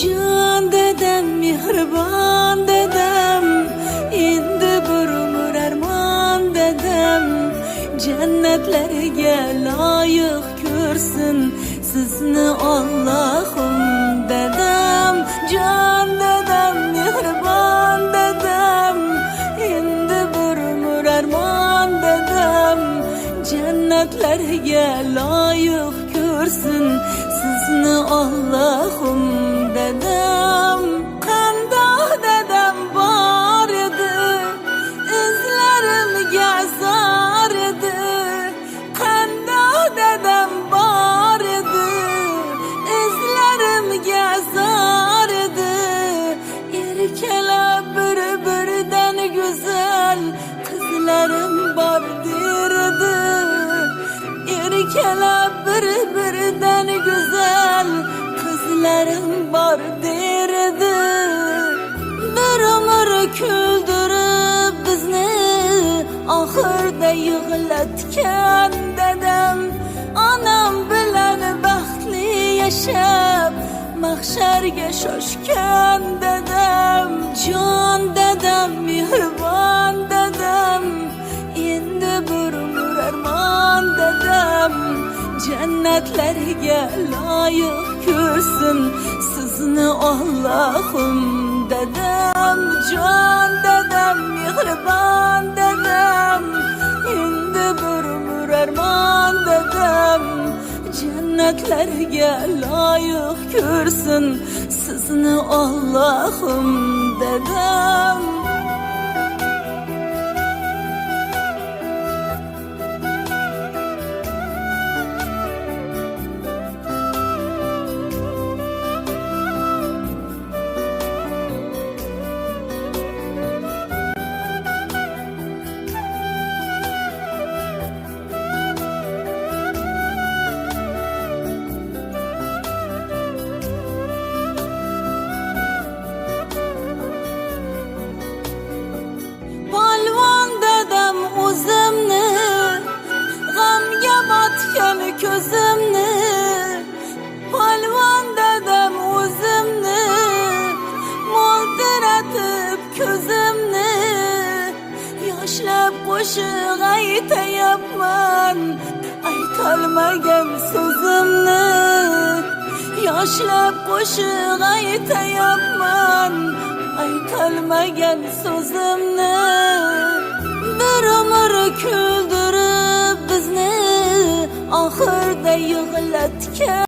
Can dedem, mehribon dedem, endi bir umr armon dedem. Jannatlarga loyiq ko'rsin sizni Allohim dedem. Can dedem, mehribon dedem, endi bir umr armon dedem. Jannatlarga loyiq ko'rsin sizni Allohim dedem. Qandoq dedem bor edi, izlarimga zor edi. Qandoq dedem bor edi, izlarimga zor edi. Erkalar bir-biridan go'zal qizlarim bor derdi. Erkalar bir-biridan go'zal qizlarim bor derdi. Bir umr kuldirib bizni, oxirda yig'latgan dedem. Onam bilan baxtli yashab mahsharga shoshgan dedem. Jon dedem, mehribon dedem, endi bir umr armon dedem. Jannatlarga loyiq ko'rsin sizni Allohim dedem. Jon dedem, mehribon dedem, endi bir umr armon dedem. Jannatlarga loyiq ko'rsin sizni Allohim dedem. Ko'zimni polvon dedem, o'zimni mo'ltiratib ko'zimni. Yoshlab qo'shiq aytayapman, aytolmagan so'zimni. Yoshlab qo'shiq aytayapman, aytolmagan so'zimni. Bir umr kuldirib bizni, oxirda yig'latgan